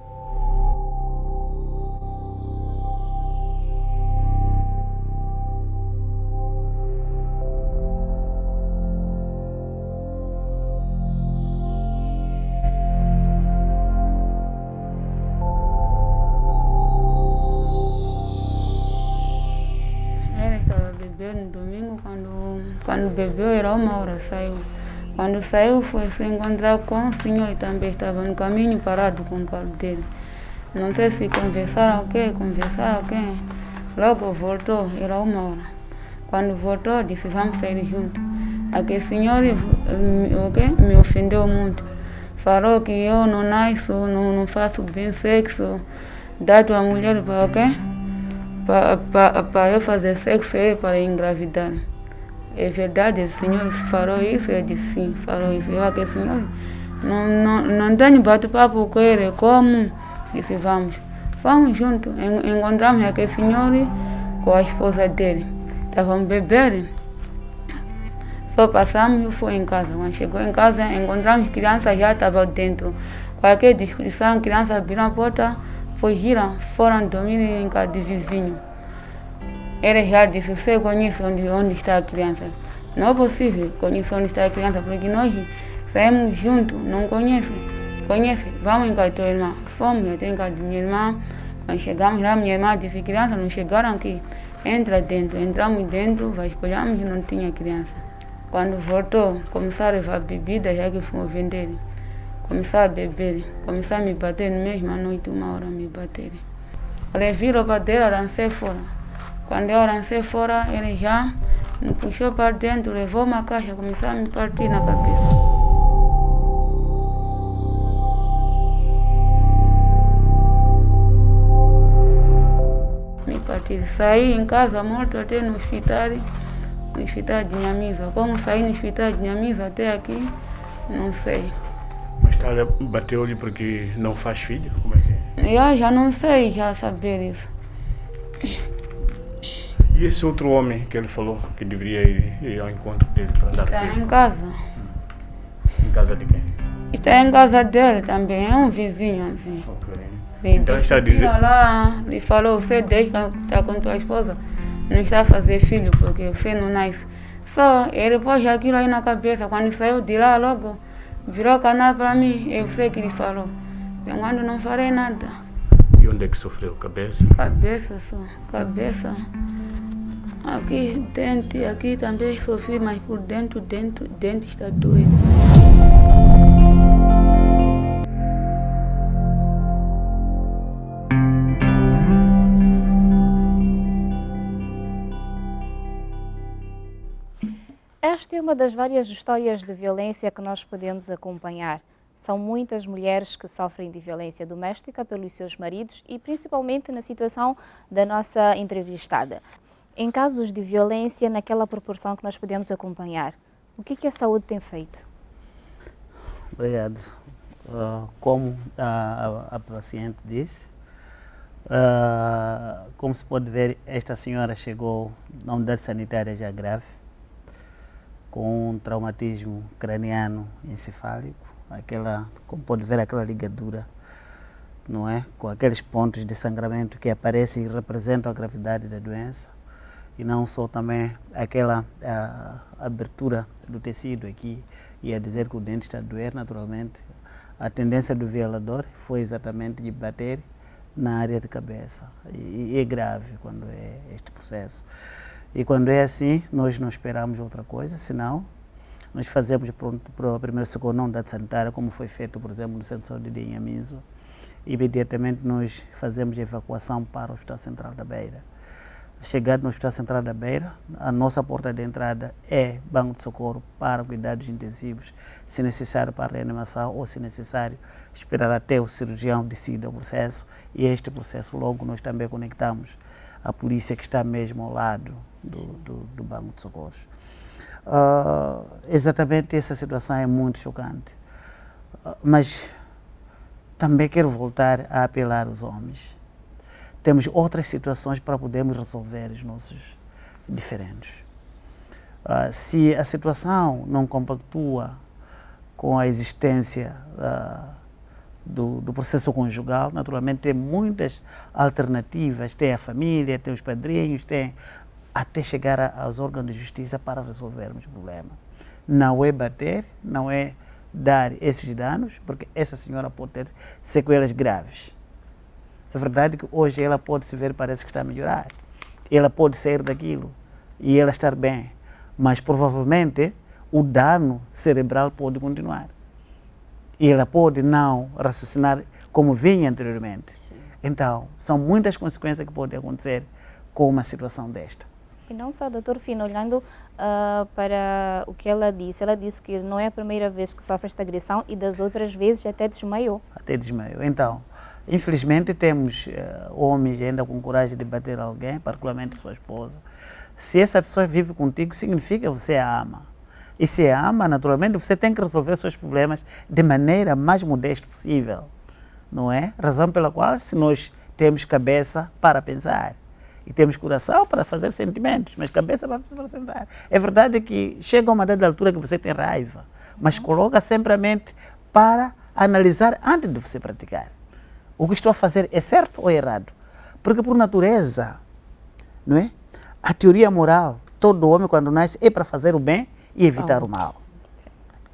No domingo, quando bebeu, era 1h, saiu. Quando saiu, foi se encontrar com o senhor e também estava no caminho parado com o carro dele. Não sei se conversaram o quê. Logo voltou, era 1h. Quando voltou, disse, vamos sair juntos. Aquele senhor me ofendeu muito. Falou que eu não nasço, não faço bem sexo. Dado a mulher para o quê? Para eu fazer sexo para engravidar. É verdade, o senhor falou isso? Eu disse sim, falou isso. Eu, aquele senhor, não tenho bate-papo com ele, como? Disse, vamos juntos. Encontramos aquele senhor com a esposa dele. Estavam bebendo. Só passamos e foi em casa. Quando chegou em casa, encontramos crianças já estavam dentro. Qualquer discussão, crianças abriram a porta, fugiram, foram dormir em casa de vizinho. Ele já disse, você conhece onde está a criança? Não é possível conhecer onde está a criança, porque nós saímos juntos, não conhece. Vamos em casa da tua irmã. Fomos até em casa de minha irmã. Quando chegamos lá, minha irmã disse, criança, não chegaram aqui. Entra dentro. Entramos dentro, vasculhamos e não tinha criança. Quando voltou, começaram a levar bebida, já que fomos vender. Começaram a beber, começaram a me bater na mesma noite, 1h me bater. Eles viram para dentro, lancei fora. Quando eu lancei fora, ele já me puxou para dentro, levou uma caixa, começou a me partir na cabeça. Me partir. Saí em casa morto até no hospital de Nhamiza. Como saí no hospital de Nhamiza até aqui, não sei. Mas ela bateu-lhe porque não faz filho? Como é que é? Eu já não sei saber isso. E esse outro homem que ele falou que deveria ir ao encontro dele para andar com ele? Está em casa. Em casa de quem? Está em casa dele também, é um vizinho assim. Okay. Então está a dizer... lá, ele falou, você deixa estar com tua esposa, não está a fazer filho porque você não nasce. Só ele pôs aquilo aí na cabeça, quando saiu de lá logo, virou canal para mim, eu sei que ele falou. Quando não farei nada. E onde é que sofreu? Cabeça? Cabeça só, cabeça. Aqui, dente, aqui também sofri, mas por dentro, dente está doido. Esta é uma das várias histórias de violência que nós podemos acompanhar. São muitas mulheres que sofrem de violência doméstica pelos seus maridos e principalmente na situação da nossa entrevistada. Em casos de violência, naquela proporção que nós podemos acompanhar, o que a saúde tem feito? Obrigado. Como a paciente disse, como se pode ver, esta senhora chegou na unidade sanitária já grave, com um traumatismo craniano encefálico, como pode ver, aquela ligadura, não é? Com aqueles pontos de sangramento que aparecem e representam a gravidade da doença, e não só também aquela abertura do tecido aqui, e a dizer que o dente está a doer naturalmente. A tendência do violador foi exatamente de bater na área de cabeça, e é grave quando é este processo. E quando é assim, nós não esperamos outra coisa, senão nós fazemos para o primeiro socorro na unidade sanitária, como foi feito, por exemplo, no Centro de Saúde de Inhamiso. Imediatamente nós fazemos a evacuação para o Hospital Central da Beira. Chegado no Hospital Central da Beira, a nossa porta de entrada é banco de socorro para cuidados intensivos, se necessário para reanimação ou, se necessário, esperar até o cirurgião decida o processo. E este processo longo nós também conectamos a polícia que está mesmo ao lado do banco de socorros. Exatamente essa situação é muito chocante, mas também quero voltar a apelar aos homens. Temos outras situações para podermos resolver os nossos diferentes. Se a situação não compactua com a existência do processo conjugal, naturalmente tem muitas alternativas, tem a família, tem os padrinhos, tem até chegar aos órgãos de justiça para resolvermos o problema. Não é bater, não é dar esses danos, porque essa senhora pode ter sequelas graves. É verdade que hoje ela pode se ver, parece que está a melhorar. Ela pode sair daquilo e ela estar bem, mas provavelmente o dano cerebral pode continuar. E ela pode não raciocinar como vinha anteriormente. Então, são muitas consequências que podem acontecer com uma situação desta. E não só, doutor Fino, olhando para o que ela disse que não é a primeira vez que sofre esta agressão e das outras vezes até desmaiou. Até desmaiou. Então, infelizmente temos homens ainda com coragem de bater alguém, particularmente sua esposa. Se essa pessoa vive contigo, significa que você a ama. E se a ama, naturalmente, você tem que resolver seus problemas de maneira mais modesta possível. Não é? Razão pela qual, se nós temos cabeça para pensar, e temos coração para fazer sentimentos, mas cabeça para pensar. É verdade que chega uma dada altura que você tem raiva, mas coloca sempre a mente para analisar antes de você praticar. O que estou a fazer é certo ou errado? Porque por natureza, não é? A teoria moral, todo homem quando nasce é para fazer o bem e evitar o mal.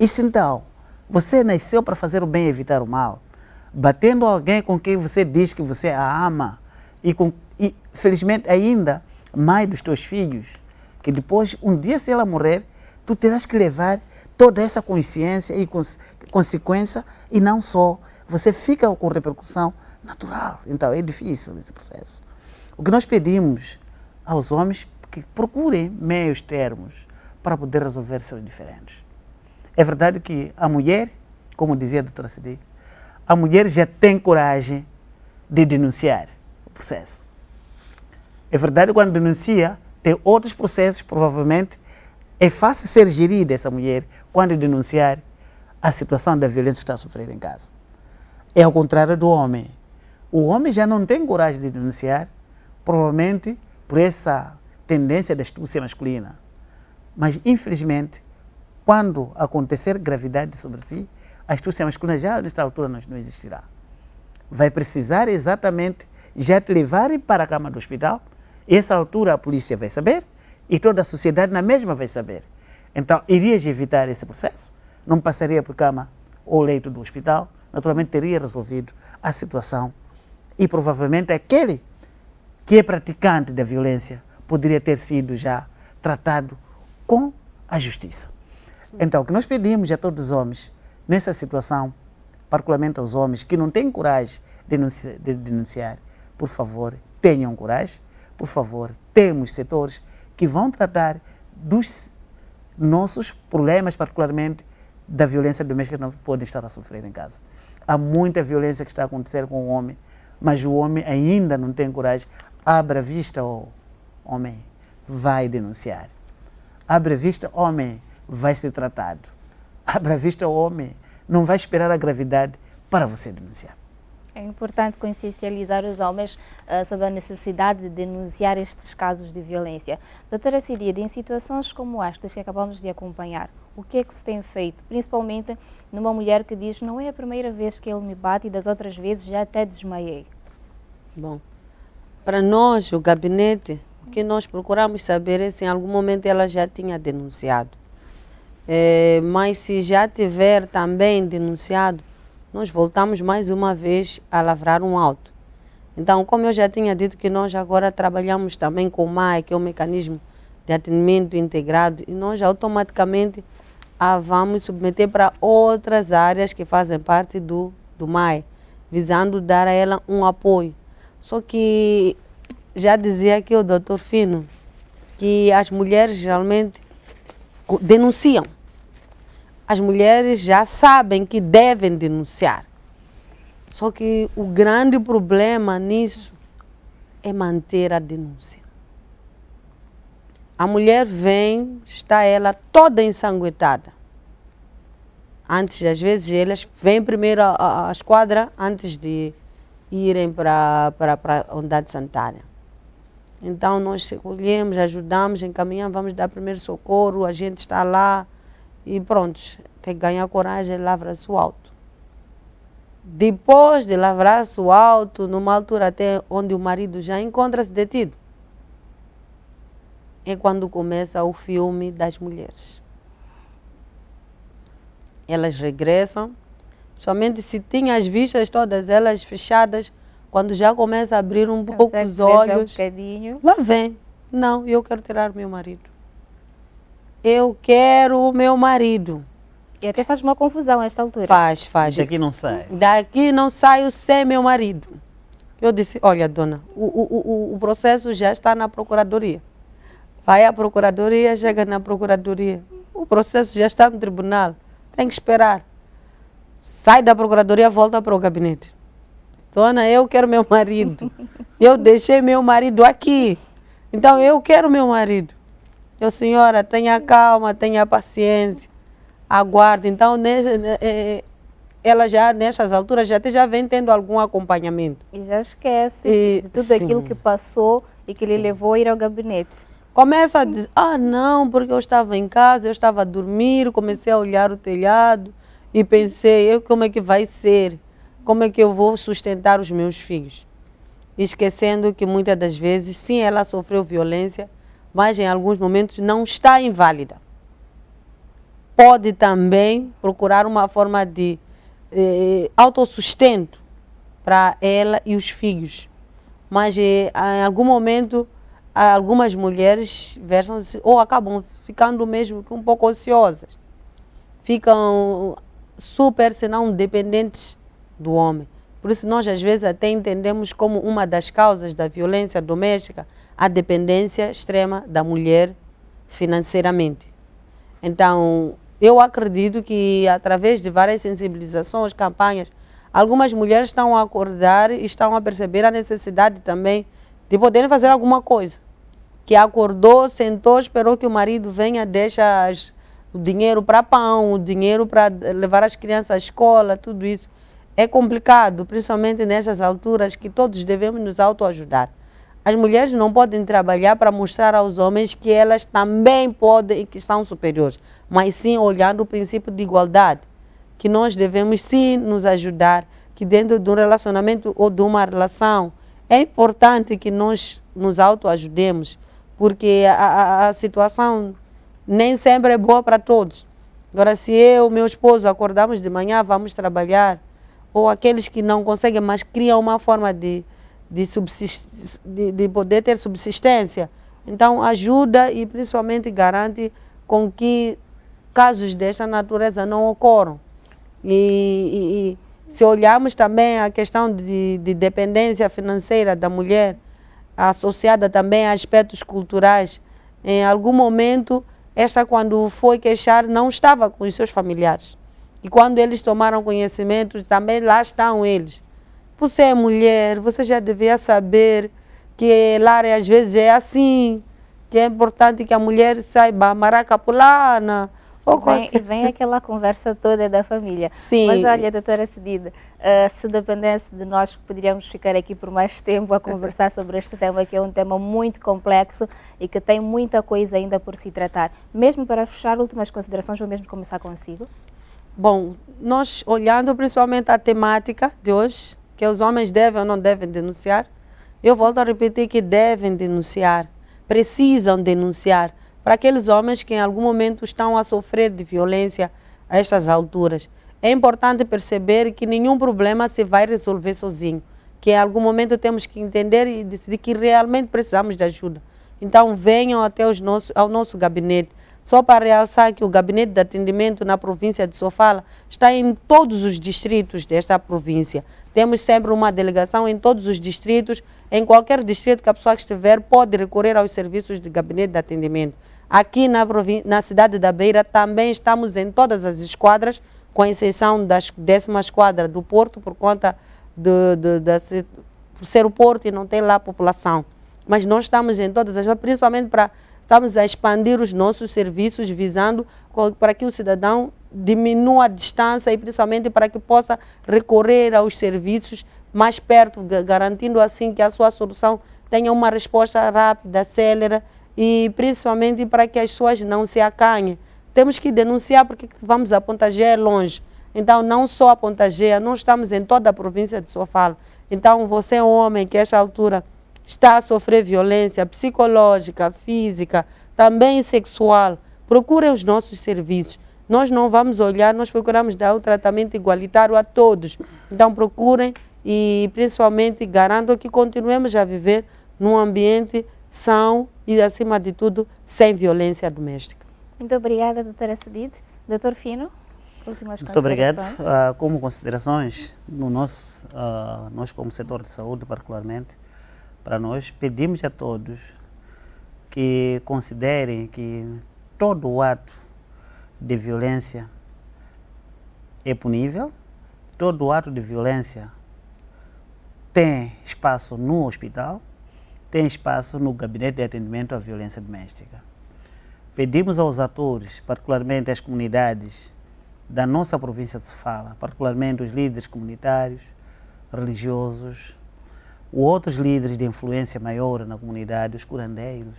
E se então, você nasceu para fazer o bem e evitar o mal, batendo alguém com quem você diz que você a ama, e felizmente ainda mãe dos teus filhos, que depois, um dia se ela morrer, tu terás que levar toda essa consciência e consequência, e não só, você fica com repercussão natural. Então é difícil esse processo. O que nós pedimos aos homens é que procurem meios termos para poder resolver seus diferentes. É verdade que a mulher, como dizia a doutora Cedi, a mulher já tem coragem de denunciar o processo. É verdade que quando denuncia, tem outros processos, provavelmente é fácil ser gerida essa mulher quando denunciar a situação da violência que está a sofrer em casa. É ao contrário do homem. O homem já não tem coragem de denunciar, provavelmente por essa tendência da astúcia masculina. Mas, infelizmente, quando acontecer gravidade sobre si, a astúcia masculina já nesta altura não existirá. Vai precisar exatamente já te levarem para a cama do hospital. Essa altura a polícia vai saber e toda a sociedade na mesma vai saber. Então, irias evitar esse processo, não passaria por cama ou leito do hospital, naturalmente teria resolvido a situação e provavelmente aquele que é praticante da violência poderia ter sido já tratado com a justiça. Então, o que nós pedimos a todos os homens nessa situação, particularmente aos homens que não têm coragem de denunciar, por favor, tenham coragem, por favor, temos setores que vão tratar dos nossos problemas, particularmente da violência doméstica que não podem estar a sofrer em casa. Há muita violência que está a acontecer com o homem, mas o homem ainda não tem coragem. Abra a vista, homem, vai denunciar. Abra a vista, homem, vai ser tratado. Abra a vista, homem, não vai esperar a gravidade para você denunciar. É importante consciencializar os homens sobre a necessidade de denunciar estes casos de violência. Doutora Ciríade, em situações como estas que acabamos de acompanhar, o que é que se tem feito? Principalmente numa mulher que diz, não é a primeira vez que ele me bate e das outras vezes já até desmaiei. Bom, para nós, o gabinete, o que nós procuramos saber é se em algum momento ela já tinha denunciado. Mas se já tiver também denunciado, nós voltamos mais uma vez a lavrar um auto. Então, como eu já tinha dito que nós agora trabalhamos também com o MAI, que é o Mecanismo de Atendimento Integrado, e nós automaticamente vamos submeter para outras áreas que fazem parte do MAI, visando dar a ela um apoio. Só que já dizia aqui o Dr. Fino que as mulheres geralmente denunciam. As mulheres já sabem que devem denunciar. Só que o grande problema nisso é manter a denúncia. A mulher vem, está ela toda ensanguentada. Antes, às vezes, elas vêm primeiro à esquadra antes de irem para a unidade sanitária. Então, nós recolhemos, ajudamos, encaminhamos, vamos dar primeiro socorro, a gente está lá e pronto, tem que ganhar coragem e lavrar-se o auto. Depois de lavrar-se o auto, numa altura até onde o marido já encontra-se detido, é quando começa o filme das mulheres. Elas regressam, somente se tinha as vistas todas elas fechadas, quando já começa a abrir um pouco os olhos, lá vem, não, eu quero tirar meu marido. Eu quero o meu marido. E até faz uma confusão a esta altura. Faz. Daqui não sai. Daqui não saio sem meu marido. Eu disse, olha dona, o processo já está na procuradoria. Vai à procuradoria, chega na procuradoria. O processo já está no tribunal. Tem que esperar. Sai da procuradoria, volta para o gabinete. Dona, eu quero meu marido. Eu deixei meu marido aqui. Então eu quero meu marido. Eu, senhora, tenha calma, tenha paciência. Aguarde. Então, ela já, nestas alturas, já vem tendo algum acompanhamento. E já esquece de tudo aquilo que passou e que lhe levou a ir ao gabinete. Começa a dizer, não, porque eu estava em casa, eu estava a dormir, comecei a olhar o telhado e pensei, como é que vai ser? Como é que eu vou sustentar os meus filhos? Esquecendo que muitas das vezes, sim, ela sofreu violência, mas em alguns momentos não está inválida. Pode também procurar uma forma de autossustento para ela e os filhos. Mas em algum momento, algumas mulheres versam-se ou acabam ficando mesmo um pouco ociosas. Ficam super, senão dependentes do homem. Por isso nós às vezes até entendemos como uma das causas da violência doméstica a dependência extrema da mulher financeiramente. Então, eu acredito que através de várias sensibilizações, campanhas, algumas mulheres estão a acordar e estão a perceber a necessidade também de poderem fazer alguma coisa. Que acordou, sentou, esperou que o marido venha, deixa o dinheiro para pão, o dinheiro para levar as crianças à escola, tudo isso. É complicado, principalmente nessas alturas que todos devemos nos autoajudar. As mulheres não podem trabalhar para mostrar aos homens que elas também podem e que são superiores, mas sim olhando o princípio de igualdade, que nós devemos sim nos ajudar, que dentro de um relacionamento ou de uma relação é importante que nós nos autoajudemos, porque a situação nem sempre é boa para todos. Agora, se eu e meu esposo acordamos de manhã, vamos trabalhar, ou aqueles que não conseguem, mas criam uma forma de poder ter subsistência, então ajuda e principalmente garante com que casos desta natureza não ocorram. E se olharmos também a questão de dependência financeira da mulher, associada também a aspectos culturais, em algum momento esta quando foi queixar não estava com os seus familiares. E quando eles tomaram conhecimento, também lá estão eles. Você é mulher, você já devia saber que lá às vezes é assim, que é importante que a mulher saiba maraca pulana. Vem aquela conversa toda da família. Sim. Mas olha, doutora Cedida, se dependesse de nós, poderíamos ficar aqui por mais tempo a conversar sobre este tema, que é um tema muito complexo e que tem muita coisa ainda por se tratar. Mesmo para fechar, últimas considerações, vou mesmo começar consigo. Bom, nós olhando principalmente a temática de hoje, que os homens devem ou não devem denunciar, eu volto a repetir que devem denunciar, precisam denunciar, para aqueles homens que em algum momento estão a sofrer de violência a estas alturas. É importante perceber que nenhum problema se vai resolver sozinho, que em algum momento temos que entender e decidir que realmente precisamos de ajuda. Então venham até ao nosso gabinete. Só para realçar que o gabinete de atendimento na província de Sofala está em todos os distritos desta província. Temos sempre uma delegação em todos os distritos. Em qualquer distrito que a pessoa estiver pode recorrer aos serviços de gabinete de atendimento. Aqui na cidade da Beira também estamos em todas as esquadras, com exceção da 10ª esquadra do Porto, por conta por ser o Porto e não tem lá a população. Mas nós estamos em todas as, principalmente estamos a expandir os nossos serviços, visando para que o cidadão diminua a distância e principalmente para que possa recorrer aos serviços mais perto, garantindo assim que a sua solução tenha uma resposta rápida, célere, e principalmente para que as pessoas não se acanhem. Temos que denunciar porque vamos a Pontagé longe. Então, não só a Pontagé, nós estamos em toda a província de Sofala. Então, você é um homem que a esta altura está a sofrer violência psicológica, física, também sexual, procurem os nossos serviços. Nós não vamos olhar, nós procuramos dar o tratamento igualitário a todos. Então, procurem e principalmente garantam que continuemos a viver num ambiente são e, acima de tudo, sem violência doméstica. Muito obrigada, doutora Cedida. Doutor Fino, últimas Muito obrigado. considerações. Como considerações, nós como setor de saúde, particularmente, para nós, pedimos a todos que considerem que todo o ato de violência é punível, todo ato de violência tem espaço no hospital, tem espaço no gabinete de atendimento à violência doméstica. Pedimos aos atores, particularmente às comunidades da nossa província de Sofala, particularmente os líderes comunitários, religiosos, outros líderes de influência maior na comunidade, os curandeiros,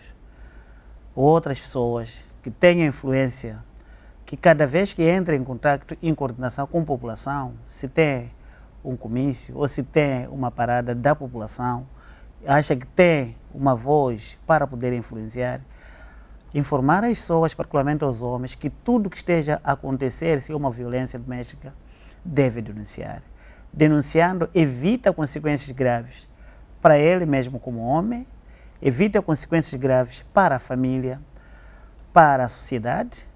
outras pessoas que tenham influência, que cada vez que entrem em contato, em coordenação com a população, se tem um comício ou se tem uma parada da população, acha que tem uma voz para poder influenciar, informar as pessoas, particularmente aos homens, que tudo que esteja a acontecer, se é uma violência doméstica, deve denunciar. Denunciando, evita consequências graves para ele mesmo como homem, evita consequências graves para a família, para a sociedade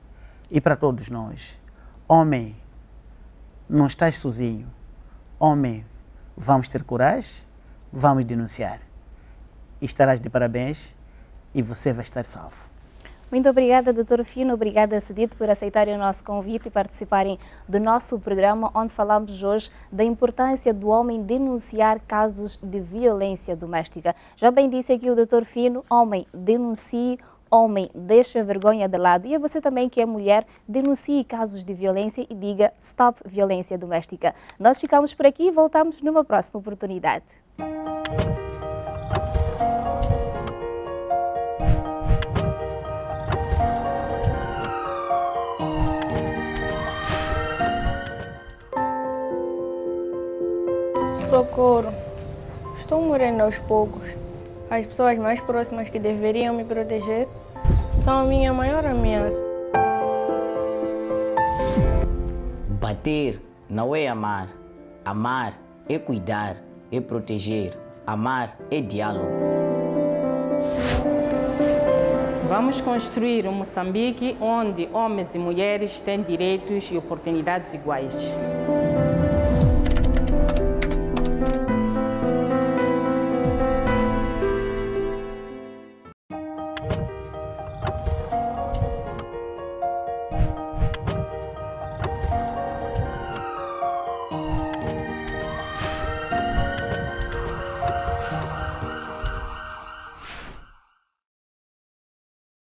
e para todos nós. Homem, não estás sozinho. Homem, vamos ter coragem, vamos denunciar. Estarás de parabéns e você vai estar salvo. Muito obrigada, doutor Fino, obrigada, Cedida, por aceitarem o nosso convite e participarem do nosso programa, onde falamos hoje da importância do homem denunciar casos de violência doméstica. Já bem disse aqui o doutor Fino, homem, denuncie, homem, deixa a vergonha de lado. E a você também que é mulher, denuncie casos de violência e diga stop violência doméstica. Nós ficamos por aqui e voltamos numa próxima oportunidade. Socorro. Estou morrendo aos poucos. As pessoas mais próximas que deveriam me proteger são a minha maior ameaça. Bater não é amar. Amar é cuidar, é proteger. Amar é diálogo. Vamos construir um Moçambique onde homens e mulheres têm direitos e oportunidades iguais.